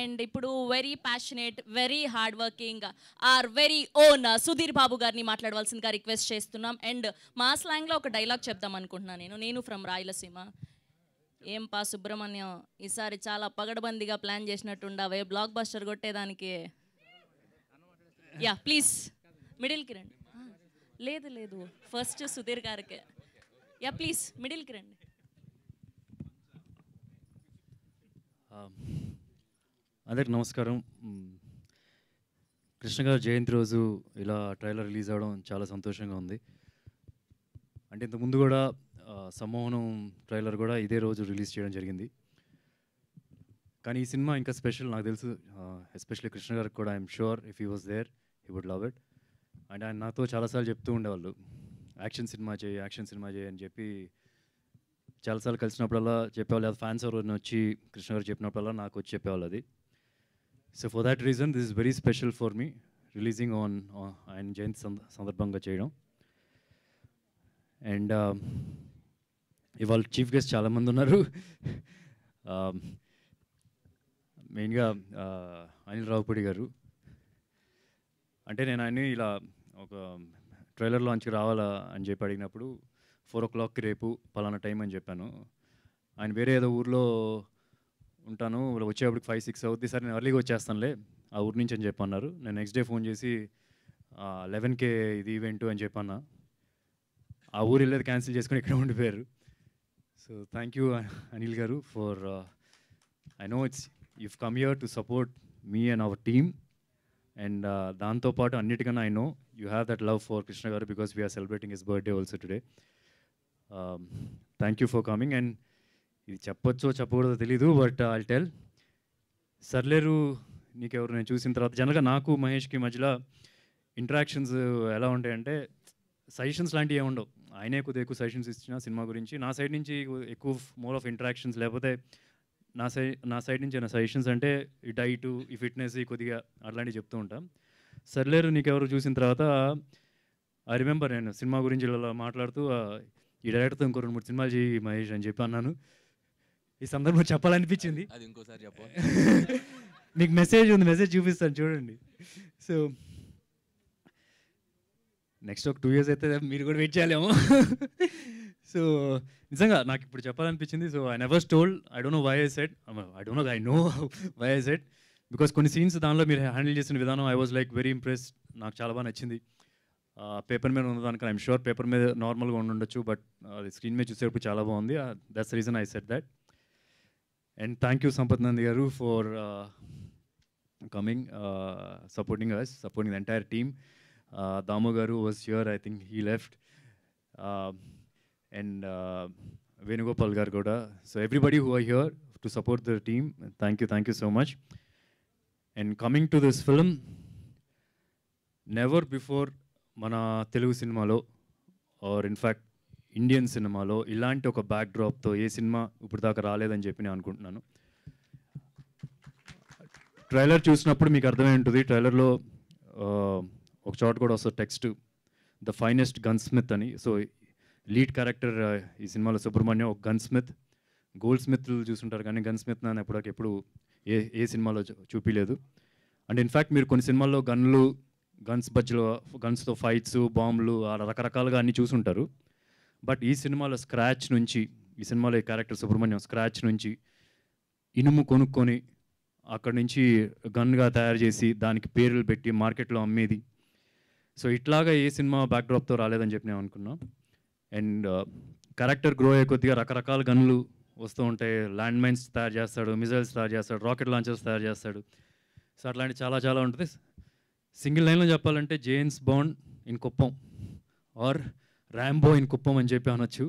And ఇప్పుడు very passionate, very hard working, or very own Sudheer Babu గారిని మాట్లాడవలసిందిగా రిక్వెస్ట్ చేస్తున్నాం. అండ్ మా స్లాంగ్లో ఒక డైలాగ్ చెప్దాం అనుకుంటున్నాను. నేను ఫ్రమ్ రాయలసీమ. ఏం పా సుబ్రహ్మణ్యం, ఈసారి చాలా పగడబందిగా ప్లాన్ చేసినట్టుండవే బ్లాక్ బస్టర్ కొట్టేదానికి. యా ప్లీజ్ మిడిల్కి రండి. లేదు లేదు, ఫస్ట్ సుధీర్ గారికి. యా ప్లీజ్ మిడిల్కి రండి. అందరికి నమస్కారం. కృష్ణ గారు జయంతి రోజు ఇలా ట్రైలర్ రిలీజ్ అవ్వడం చాలా సంతోషంగా ఉంది. అంటే ఇంతకుముందు కూడా సమ్మోహనం ట్రైలర్ కూడా ఇదే రోజు రిలీజ్ చేయడం జరిగింది. కానీ ఈ సినిమా ఇంకా స్పెషల్ నాకు తెలుసు. ఎస్పెషల్లీ కృష్ణ గారికి కూడా I'm sure if he was there he would love it. And ఆయన నాతో చాలాసార్లు చెప్తూ ఉండేవాళ్ళు, యాక్షన్ సినిమా చేయి అని చెప్పి చాలాసార్లు కలిసినప్పుడల్లా చెప్పేవాళ్ళు. అది ఫ్యాన్స్ ఎవరైనా వచ్చి కృష్ణ గారు చెప్పినప్పుడల్లా నాకు వచ్చి చెప్పేవాళ్ళు అది. So for that reason this is very special for me releasing on ఆయన జయంతి సందర్భంగా చేయడం. అండ్ ఇవాళ చీఫ్ గెస్ట్ చాలామంది ఉన్నారు. మెయిన్గా అనిల్ రావుపూడి గారు. అంటే నేను ఆయన్ని ఇలా ఒక ట్రైలర్ లాంచ్కి రావాలా అని చెప్పి అడిగినప్పుడు 4 o'clockకి రేపు పలానా టైం అని చెప్పాను. ఆయన వేరే ఏదో ఊర్లో ఉంటాను, వచ్చేప్పటికి 5-6 అవుద్ది, సరే నేను ఎర్లీగా వచ్చేస్తానులే ఆ ఊరి నుంచి అని చెప్పన్నారు. నేను నెక్స్ట్ డే ఫోన్ చేసి 11కే ఇది ఈవెంట్ అని చెప్పన్నా. ఆ ఊరు వెళ్ళేది క్యాన్సిల్ చేసుకొని ఇక్కడ ఉండిపోయారు. సో థ్యాంక్ యూ అనిల్ గారు for I know it's you've come here to support me and our team, and దాంతోపాటు అన్నిటికన్నా I know you have that love for Krishna garu because we are celebrating his birthday also today. Thank you for coming. And ఇది చెప్పొచ్చో చెప్పకూడదో తెలీదు, but I'll tell. సర్లేరు నీకెవరు నేను చూసిన తర్వాత జనరల్గా నాకు మహేష్కి మధ్యలో ఇంటరాక్షన్స్ ఎలా ఉంటాయంటే సజెషన్స్ లాంటివి ఏమి ఉండవు. ఆయనే కొద్దిగా ఎక్కువ సజెషన్స్ ఇచ్చిన సినిమా గురించి, నా సైడ్ నుంచి ఎక్కువ మోర్ ఆఫ్ ఇంటరాక్షన్స్, లేకపోతే నా సైడ్ నుంచి నా సజెషన్స్ అంటే ఈ డైటు, ఈ ఫిట్నెస్, ఈ కొద్దిగా అట్లాంటివి చెప్తూ ఉంటాం. సర్లేరు నీకెవరు చూసిన తర్వాత ఐ రిమెంబర్ నేను సినిమా గురించి ఇలా మాట్లాడుతూ ఈ డైరెక్టర్తో ఇంకో 2-3 సినిమాలు చేయి మహేష్ అని చెప్పి అన్నాను. ఈ సందర్భంలో చెప్పాలనిపించింది. అది ఇంకోసారి చెప్పు. మీకు మెసేజ్ ఉంది, మెసేజ్ చూపిస్తాను చూడండి. సో నెక్స్ట్ ఒక 2 years అయితే మీరు కూడా వెయిట్ చేయాలేమో. సో నిజంగా నాకు ఇప్పుడు చెప్పాలనిపించింది. So I never told, I don't know why I said, I know why I said, because కొన్ని సీన్స్ దానిలో మీరు హ్యాండిల్ చేసిన విధానం I was like very impressed. నాకు చాలా బాగా నచ్చింది. పేపర్ మీద ఉన్నదానికి ఐఎమ్ షూర్ పేపర్ మీద నార్మల్గా ఉండొచ్చు, బట్ అది స్క్రీన్ మీద చూసేటప్పుడు చాలా బాగుంది. That's the reason I said that. And thank you Sampath Nandi గారు for coming, supporting us, supporting the entire team. Damu garu was here, I think he left. And Venugopal garu kuda. So everybody who are here to support the team, thank you so much. And coming to this film, never before mana Telugu cinemalo or in fact Indian cinemalo ilanti oka backdrop tho A cinema ఇప్పుడు దాకా రాలేదని చెప్పి నేను అనుకుంటున్నాను. Trailer చూసినప్పుడు మీకు అర్థమై ఉంటుంది. ట్రైలర్లో ఒక చోట కూడా వస్తుంది text, the finest gun Smith అని. సో లీడ్ క్యారెక్టర్ ఈ సినిమాలో సుబ్రహ్మణ్యం ఒక గన్ స్మిత్. గోల్డ్ స్మిత్లు చూసుంటారు కానీ గన్ స్మిత్ అని ఎప్పుడు ఏ సినిమాలో చూపించలేదు. అండ్ ఇన్ఫ్యాక్ట్ మీరు కొన్ని సినిమాల్లో గన్స్తో ఫైట్స్, బాంబులు అలా రకరకాలుగా అన్నీ చూసుంటారు. బట్ ఈ సినిమాలో స్క్రాచ్ నుంచి, ఈ సినిమాలో ఈ క్యారెక్టర్ సుబ్రహ్మణ్యం స్క్రాచ్ నుంచి ఇనుము కొనుక్కొని అక్కడి నుంచి గన్గా తయారు చేసి దానికి పేర్లు పెట్టి మార్కెట్లో అమ్మేది. సో ఇట్లాగా ఏ సినిమా బ్యాక్డ్రాప్తో రాలేదని చెప్పి నేను అనుకున్నాను. అండ్ క్యారెక్టర్ గ్రో అయ్యే కొద్దిగా రకరకాల గన్లు వస్తూ ఉంటాయి. ల్యాండ్ మైన్స్ తయారు చేస్తాడు, మిజైల్స్ తయారు చేస్తాడు, రాకెట్ లాంచర్స్ తయారు చేస్తాడు. సో అట్లాంటి చాలా ఉంటుంది. సింగిల్ లైన్లో చెప్పాలంటే James Bond in Kuppam or Rambo in Kuppam అని చెప్పి అనొచ్చు.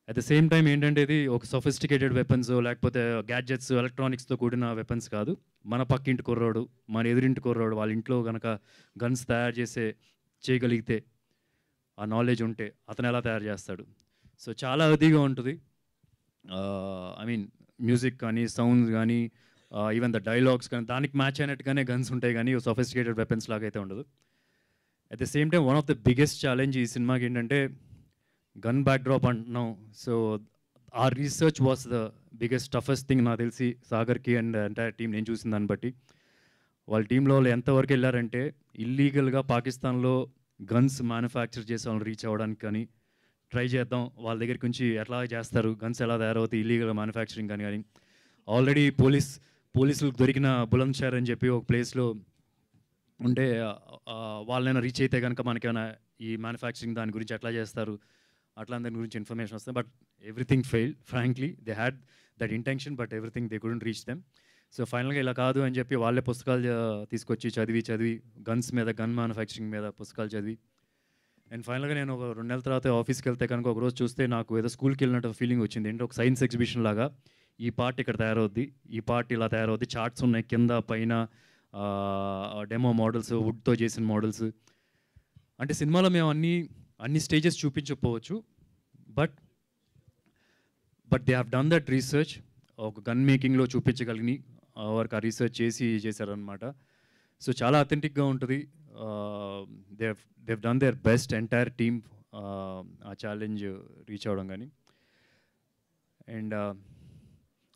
అట్ ద సేమ్ టైం ఏంటంటే ఇది ఒక సొఫిస్టికేటెడ్ వెపన్స్ లేకపోతే గ్యాడ్జెట్స్, ఎలక్ట్రానిక్స్తో కూడిన వెపన్స్ కాదు. మన పక్కింటి కుర్రోడు, మన ఎదురింటి కుర్రోడు వాళ్ళ ఇంట్లో కనుక గన్స్ తయారు చేయగలిగితే, ఆ నాలెడ్జ్ ఉంటే అతను ఎలా తయారు చేస్తాడు. సో చాలా అదిగా ఉంటుంది. ఐ మీన్ మ్యూజిక్ కానీ, సౌండ్స్ కానీ, ఈవెన్ ద డైలాగ్స్ కానీ దానికి మ్యాచ్ అయినట్టుగానే గన్స్ ఉంటాయి కానీ సొఫిస్టికేటెడ్ వెపన్స్ లాగా అయితే ఉండదు. At the same time one of the biggest challenge ఈ సినిమాకి ఏంటంటే గన్ బ్యాక్డ్రాప్ అంటున్నాం. సో ఆ research was the biggest toughest thing నాకు తెలిసి సాగర్కి అండ్ ఎంటైర్ టీం నేను చూసిన దాన్ని బట్టి. వాళ్ళ టీంలో వాళ్ళు ఎంతవరకు వెళ్ళారంటే ఇల్లీగల్గా పాకిస్తాన్లో గన్స్ మ్యానుఫ్యాక్చర్ చేసే వాళ్ళని రీచ్ అవ్వడానికి కానీ ట్రై చేద్దాం, వాళ్ళ దగ్గరికి నుంచి ఎట్లా చేస్తారు, గన్స్ ఎలా తయారవుతాయి ఇల్లీగల్ మ్యానుఫ్యాక్చరింగ్ కానీ ఆల్రెడీ పోలీసులకు దొరికిన బులంద్ షహర్ అని చెప్పి ఒక ప్లేస్లో ఉంటే వాళ్ళైనా రీచ్ అయితే కనుక మనకేమైనా ఈ మ్యానుఫ్యాక్చరింగ్ దాని గురించి ఎట్లా చేస్తారు అట్లా దాని గురించి ఇన్ఫర్మేషన్ వస్తుంది. But everything failed frankly. They had that intention but everything they couldn't reach them. So ఫైనల్గా ఇలా కాదు అని చెప్పి వాళ్ళే పుస్తకాలు తీసుకొచ్చి చదివి గన్స్ మీద, గన్ మ్యానుఫ్యాక్చరింగ్ మీద పుస్తకాలు చదివి అండ్ ఫైనల్గా నేను ఒక 2 నెలల తర్వాత ఆఫీస్కి వెళ్తే కనుక ఒకరోజు చూస్తే నాకు ఏదో స్కూల్కి వెళ్ళినట్టు ఫీలింగ్ వచ్చింది. ఏంటంటే ఒక సైన్స్ ఎగ్జిబిషన్ లాగా ఈ పార్ట్ ఇక్కడ తయారవుద్ది, ఈ పార్ట్ ఇలా తయారవుద్ది, చార్ట్స్ ఉన్నాయి కింద పైన, డెమో మోడల్స్, వుడ్తో చేసిన మోడల్స్. అంటే సినిమాలో మేము అన్ని స్టేజెస్ చూపించకపోవచ్చు, but they have done that research. ఒక గన్ మేకింగ్లో చూపించగలిగి వారికి ఆ రీసెర్చ్ చేశారనమాట. సో చాలా అథెంటిక్గా ఉంటుంది. They've done their best entire team ఆ ఛాలెంజ్ రీచ్ అవ్వడం కానీ. అండ్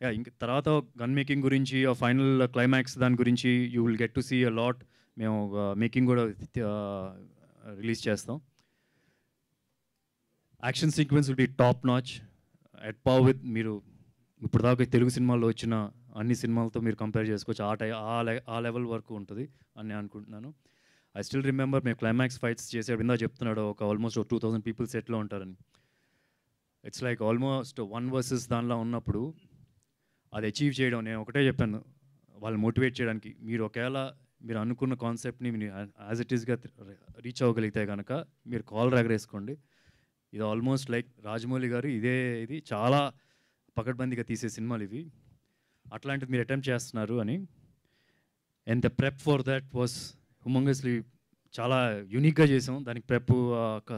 ఇంక తర్వాత గన్ మేకింగ్ గురించి ఫైనల్ క్లైమాక్స్ దాని గురించి you will get to see a lot. మేము మేకింగ్ కూడా రిలీజ్ చేస్తాం. Action sequence will be top notch at par with మీరు ఇప్పుడు దాకా తెలుగు సినిమాల్లో వచ్చిన అన్ని సినిమాలతో మీరు కంపేర్ చేసుకోవచ్చు. ఆ లెవెల్ వరకు ఉంటుంది అని నేను అనుకుంటున్నాను. ఐ స్టిల్ రిమెంబర్ మేము క్లైమాక్స్ ఫైట్స్ చేసే విందా చెప్తున్నాడు ఒక ఆల్మోస్ట్ 2000 పీపుల్ సెట్లో ఉంటారని. ఇట్స్ లైక్ ఆల్మోస్ట్ 1 versus దానిలో ఉన్నప్పుడు అది అచీవ్ చేయడం, నేను ఒకటే చెప్పాను వాళ్ళు మోటివేట్ చేయడానికి, మీరు ఒకవేళ మీరు అనుకున్న కాన్సెప్ట్ని మీరు యాజ్ ఇట్ ఈస్గా రీచ్ అవ్వగలిగితే కనుక మీరు కాల్ ఎగరేసుకోండి. ఇది ఆల్మోస్ట్ లైక్ రాజమౌళి గారు ఇది చాలా పకడ్బందీగా తీసే సినిమాలు ఇవి, అట్లాంటిది మీరు అటెంప్ట్ చేస్తున్నారు అని. And the prep for that was humongously చాలా యూనిక్గా చేసాం. దానికి prep,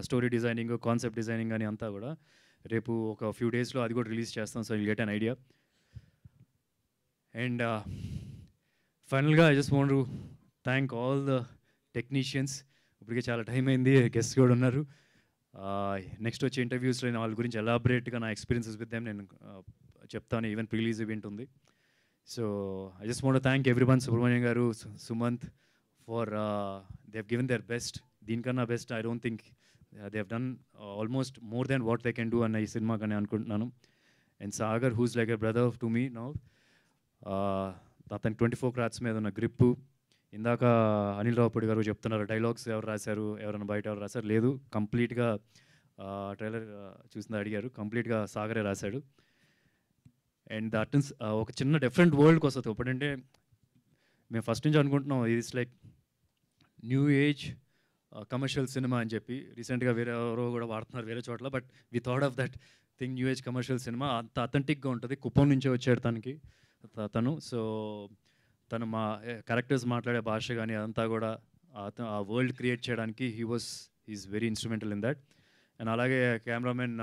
story designing, concept designing అని అంతా కూడా రేపు ఒక ఫ్యూ డేస్లో అది కూడా రిలీజ్ చేస్తాం. So you get an idea. And ఫైనల్గా I just want to thank all the technicians. ఇప్పటికే చాలా టైం అయింది, గెస్ట్స్ కూడా ఉన్నారు. నెక్స్ట్ వచ్చే ఇంటర్వ్యూస్లో నేను వాళ్ళ గురించి ఎలాబరేట్గా నా ఎక్స్పీరియన్సెస్ విత్ దెమ్ నేను చెప్తాను. ఈవెన్ ప్రిలీజ్ ఈవెంట్ ఉంది. So I just want to thank everyone, Subrahmanyam garu, Sumanth, for they have given their best. దీనికన్నా best I don't think they have done almost more than what they can do అన్న ఈ సినిమాకని అనుకుంటున్నాను. And Sagar who's like a brother to me now. అతనికి 24 Carats మీద ఉన్న grip. ఇందాక అనిల్ రావుపూడి గారు చెప్తున్నారు డైలాగ్స్ ఎవరు రాశారు, ఎవరైనా బయట ఎవరు రాశారు, లేదు కంప్లీట్గా ట్రైలర్ చూసిన అడిగారు, కంప్లీట్గా సాగరే రాశాడు. అండ్ ద అటెన్స్ ఒక చిన్న డిఫరెంట్ వరల్డ్కి వస్తుంది. ఇప్పుడంటే మేము ఫస్ట్ నుంచి అనుకుంటున్నాం it's like new age commercial cinema అని చెప్పి. రీసెంట్గా వేరే ఎవరో కూడా వాడుతున్నారు వేరే చోట్ల, but we thought of that thing new age commercial cinema. అంత అథెంటిక్గా ఉంటుంది. కుప్పం నుంచే వచ్చాడు తను. సో తను మా క్యారెక్టర్స్ మాట్లాడే భాష కానీ అదంతా కూడా ఆ వరల్డ్ క్రియేట్ చేయడానికి he's very instrumental in that. And అలాగే కెమెరామెన్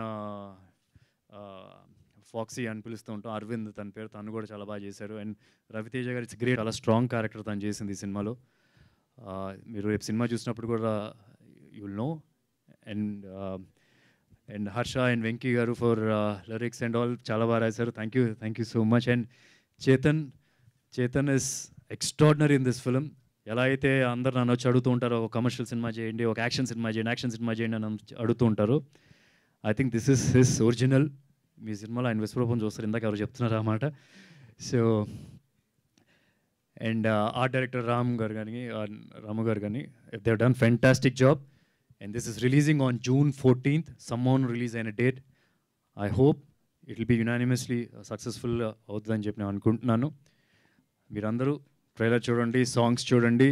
ఫాక్సీ అని పిలుస్తూ ఉంటాం, అరవింద్ తన పేరు, తను కూడా చాలా బాగా చేశారు. అండ్ రవితేజ గారు ఇట్స్ గ్రేట్, చాలా స్ట్రాంగ్ క్యారెక్టర్ తను చేసింది ఈ సినిమాలో. మీరు రేపు సినిమా చూసినప్పుడు కూడా you will know. And Harsha and Venky గారు ఫర్ లిరిక్స్ అండ్ ఆల్ చాలా బాగా రాశారు. Thank you so much. And Chetan is extraordinary in this film. ఎలా అయితే అందరు నన్ను వచ్చి అడుగుతూ ఉంటారో ఒక కమర్షియల్ సినిమా చేయండి, ఒక యాక్షన్ సినిమా చేయండి అని అడుగుతూ ఉంటారు. I think this is his original. మీ సినిమాలో ఆయన విశ్వరూపం చూస్తారు, ఇందాక ఎవరు చెప్తున్నారు అన్నమాట. So and art director Ramu garu కానీ they have done fantastic job. And this is releasing on June 14th. సమ్మోన్ రిలీజ్ అయిన date. I hope it will be unanimously successful అవుతుందని చెప్పి నేను అనుకుంటున్నాను. మీరందరూ ట్రైలర్ చూడండి, సాంగ్స్ చూడండి.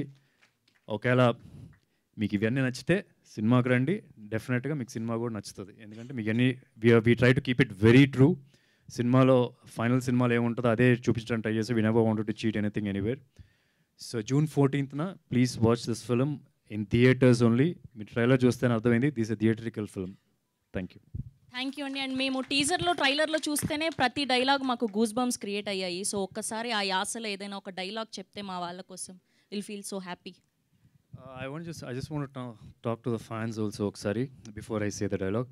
ఒకవేళ మీకు ఇవన్నీ నచ్చితే సినిమాకి రండి, డెఫినెట్గా మీకు సినిమా కూడా నచ్చుతుంది. ఎందుకంటే మీకు అన్ని we try to keep it very true. సినిమాలో ఫైనల్ సినిమాలో ఏముంటుందో అదే చూపించడానికి ట్రై చేసి, we never wanted to cheat anything anywhere. So June 14th please watch this film in theatres only. మీరు ట్రైలర్ చూస్తేనే అర్థమైంది this a theatrical film. Thank you అండి. అండ్ మేము టీజర్లో ట్రైలర్లో చూస్తేనే ప్రతి డైలాగ్ మాకు గూస్ బంప్స్ క్రియేట్ అయ్యాయి. సో ఒక్కసారి ఆ యాసలో ఏదైనా ఒక డైలాగ్ చెప్తే మా వాళ్ళ కోసం will feel so happy. I just want to talk to the fans also ఒకసారి before I say the dialogue.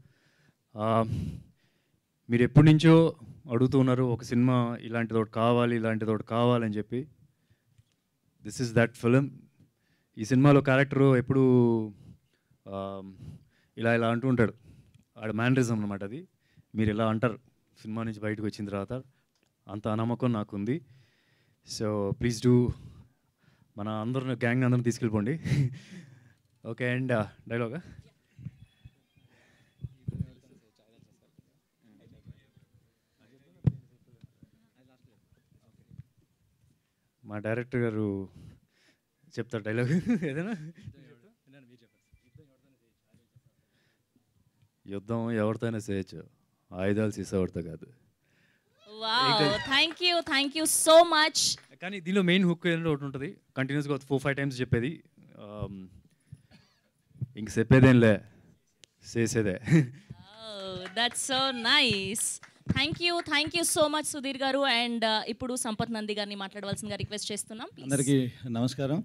మీరు ఎప్పటి నుంచో అడుగుతూ ఉన్నారు ఒక సినిమా ఇలాంటిది ఒకటి కావాలి, ఇలాంటిది ఒకటి కావాలని చెప్పి. This is that film. ఈ సినిమాలో క్యారెక్టరు ఎప్పుడు ఇలా ఇలా అంటూ ఉంటాడు. ఆడ మేనరిజం అనమాట అది. మీరు ఇలా అంటారు సినిమా నుంచి బయటకు వచ్చిన తర్వాత. అంత నమ్మకం నాకుంది. సో ప్లీజ్ డూ మన అందరిని గ్యాంగ్ అందరిని తీసుకెళ్ళిపోండి. ఓకే. అండ్ డైలాగా మా డైరెక్టర్ గారు చెప్తారు డైలాగ్ ఏదైనా. యుద్ధం ఎవరితోనే చేయొచ్చు, ఆయుధాలు సీసావడితో కాదు. Wow, thank you so much. కానీ దీనిలో మెయిన్ హుక్ ఏంటో ఒకటి ఉంటుంది, కంటిన్యూస్గా 4-5 టైమ్స్ చెప్పేది. ఇంక చెప్పేదేంలే, చేసేదే. That's so nice. Thank you so much Sudheer గారు. అండ్ ఇప్పుడు సంపత్ నంది గారిని మాట్లాడవలసిందిగా రిక్వెస్ట్ చేస్తున్నాం. అందరికీ నమస్కారం.